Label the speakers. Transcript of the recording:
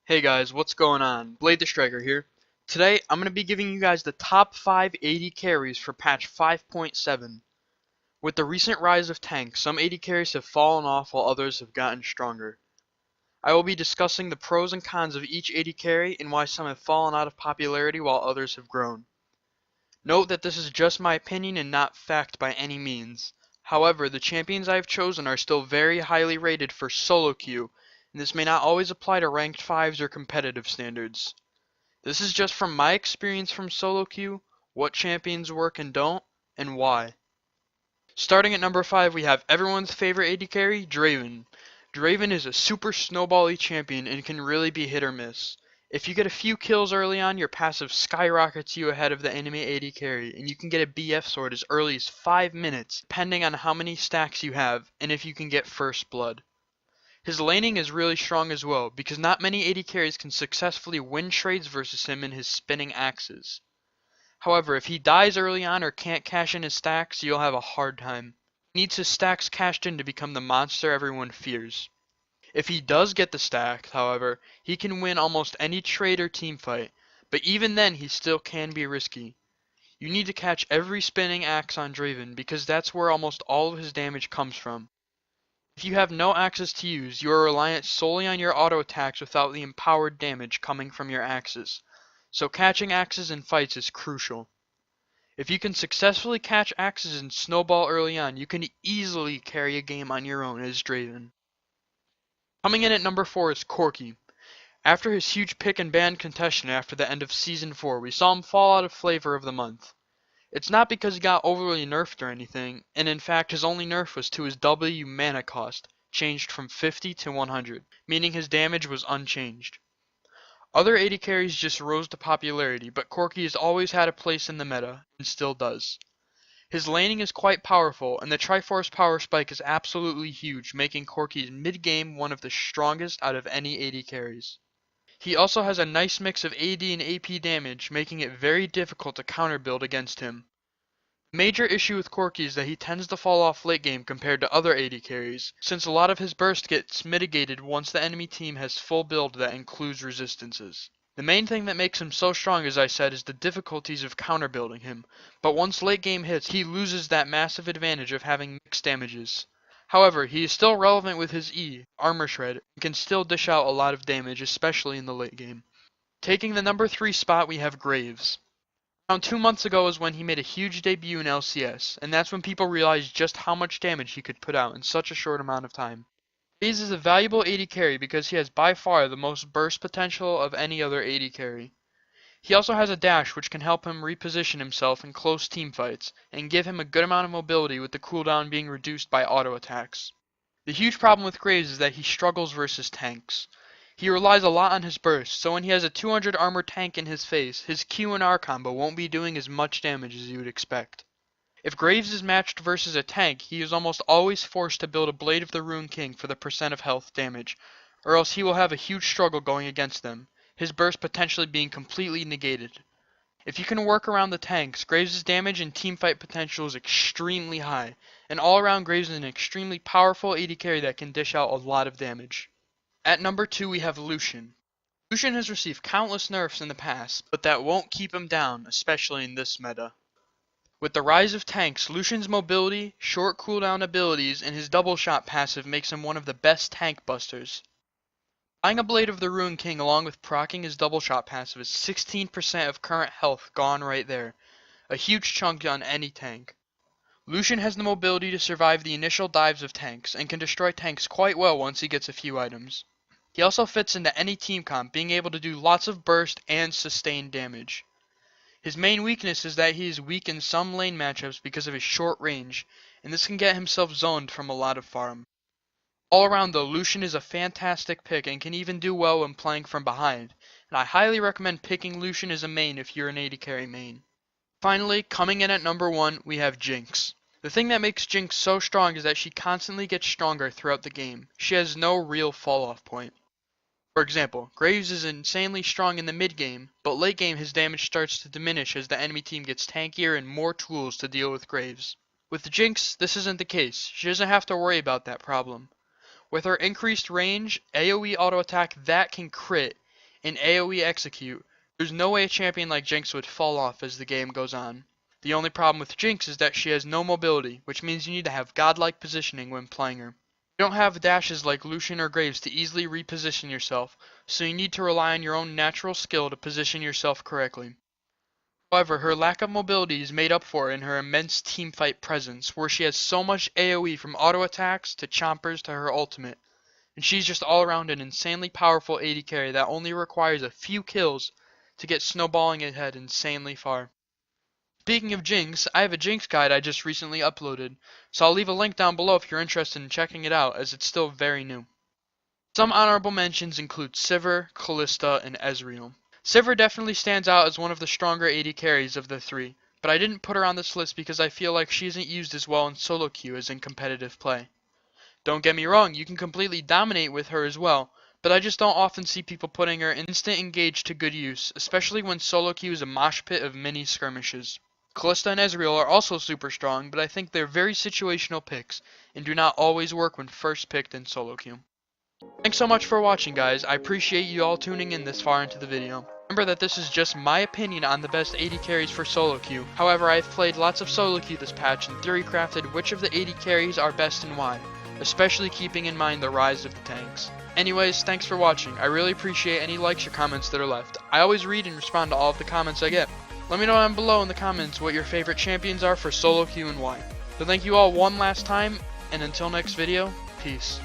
Speaker 1: Hey guys, what's going on? Blade the Striker here. Today, I'm going to be giving you guys the top 5 AD carries for patch 5.7. With the recent rise of tanks, some AD carries have fallen off while others have gotten stronger. I will be discussing the pros and cons of each AD carry and why some have fallen out of popularity while others have grown. Note that this is just my opinion and not fact by any means. However, the champions I have chosen are still very highly rated for solo queue, and this may not always apply to ranked 5s or competitive standards. This is just from my experience from solo queue, what champions work and don't, and why. Starting at number 5, we have everyone's favorite AD carry, Draven. Draven is a super snowbally champion and can really be hit or miss. If you get a few kills early on, your passive skyrockets you ahead of the enemy AD carry, and you can get a BF sword as early as 5 minutes, depending on how many stacks you have, and if you can get first blood. His laning is really strong as well, because not many AD carries can successfully win trades versus him in his spinning axes. However, if he dies early on or can't cash in his stacks, you'll have a hard time. He needs his stacks cashed in to become the monster everyone fears. If he does get the stacks, however, he can win almost any trade or team fight, but even then he still can be risky. You need to catch every spinning axe on Draven because that's where almost all of his damage comes from. If you have no axes to use, you are reliant solely on your auto attacks without the empowered damage coming from your axes, so catching axes in fights is crucial. If you can successfully catch axes and snowball early on, you can easily carry a game on your own as Draven. Coming in at number 4 is Corki. After his huge pick and ban contestant after the end of Season 4, we saw him fall out of flavor of the month. It's not because he got overly nerfed or anything, and in fact his only nerf was to his W mana cost, changed from 50 to 100, meaning his damage was unchanged. Other AD carries just rose to popularity, but Corki has always had a place in the meta, and still does. His laning is quite powerful, and the Triforce power spike is absolutely huge, making Corki's mid-game one of the strongest out of any AD carries. He also has a nice mix of AD and AP damage, making it very difficult to counter build against him. The major issue with Corki is that he tends to fall off late game compared to other AD carries, since a lot of his burst gets mitigated once the enemy team has full build that includes resistances. The main thing that makes him so strong, as I said, is the difficulties of counter building him, but once late game hits, he loses that massive advantage of having mixed damages. However, he is still relevant with his E, Armor Shred, and can still dish out a lot of damage, especially in the late game. Taking the number 3 spot, we have Graves. Around 2 months ago is when he made a huge debut in LCS, and that's when people realized just how much damage he could put out in such a short amount of time. Graves is a valuable AD carry because he has by far the most burst potential of any other AD carry. He also has a dash which can help him reposition himself in close team fights, and give him a good amount of mobility with the cooldown being reduced by auto attacks. The huge problem with Graves is that he struggles versus tanks. He relies a lot on his burst, so when he has a 200 armor tank in his face, his Q and R combo won't be doing as much damage as you would expect. If Graves is matched versus a tank, he is almost always forced to build a Blade of the Rune King for the percent of health damage, or else he will have a huge struggle going against them, his burst potentially being completely negated. If you can work around the tanks, Graves' damage and teamfight potential is extremely high, and all around Graves is an extremely powerful AD carry that can dish out a lot of damage. At number 2 we have Lucian. Lucian has received countless nerfs in the past, but that won't keep him down, especially in this meta. With the rise of tanks, Lucian's mobility, short cooldown abilities, and his double shot passive makes him one of the best tank busters. Buying a Blade of the Rune King along with proccing his double shot passive is 16% of current health gone right there, a huge chunk on any tank. Lucian has the mobility to survive the initial dives of tanks, and can destroy tanks quite well once he gets a few items. He also fits into any team comp, being able to do lots of burst and sustained damage. His main weakness is that he is weak in some lane matchups because of his short range, and this can get himself zoned from a lot of farm. All around though, Lucian is a fantastic pick and can even do well when playing from behind, and I highly recommend picking Lucian as a main if you're an AD carry main. Finally, coming in at number 1, we have Jinx. The thing that makes Jinx so strong is that she constantly gets stronger throughout the game. She has no real fall off point. For example, Graves is insanely strong in the mid game, but late game his damage starts to diminish as the enemy team gets tankier and more tools to deal with Graves. With Jinx, this isn't the case. She doesn't have to worry about that problem. With her increased range, AoE auto attack that can crit, and AoE execute, there's no way a champion like Jinx would fall off as the game goes on. The only problem with Jinx is that she has no mobility, which means you need to have godlike positioning when playing her. You don't have dashes like Lucian or Graves to easily reposition yourself, so you need to rely on your own natural skill to position yourself correctly. However, her lack of mobility is made up for in her immense teamfight presence, where she has so much AoE from auto attacks to chompers to her ultimate, and she's just all around an insanely powerful AD carry that only requires a few kills to get snowballing ahead insanely far. Speaking of Jinx, I have a Jinx guide I just recently uploaded, so I'll leave a link down below if you're interested in checking it out, as it's still very new. Some honorable mentions include Sivir, Kalista, and Ezreal. Sivir definitely stands out as one of the stronger AD carries of the three, but I didn't put her on this list because I feel like she isn't used as well in solo queue as in competitive play. Don't get me wrong, you can completely dominate with her as well, but I just don't often see people putting her instant engage to good use, especially when solo queue is a mosh pit of mini skirmishes. Kalista and Ezreal are also super strong, but I think they're very situational picks, and do not always work when first picked in solo queue. Thanks so much for watching, guys. I appreciate you all tuning in this far into the video. Remember that this is just my opinion on the best AD carries for solo queue. However, I've played lots of solo queue this patch and theory crafted which of the AD carries are best and why, especially keeping in mind the rise of the tanks. Anyways, thanks for watching. I really appreciate any likes or comments that are left. I always read and respond to all of the comments I get. Let me know down below in the comments what your favorite champions are for solo queue and why. So thank you all one last time, and until next video, peace.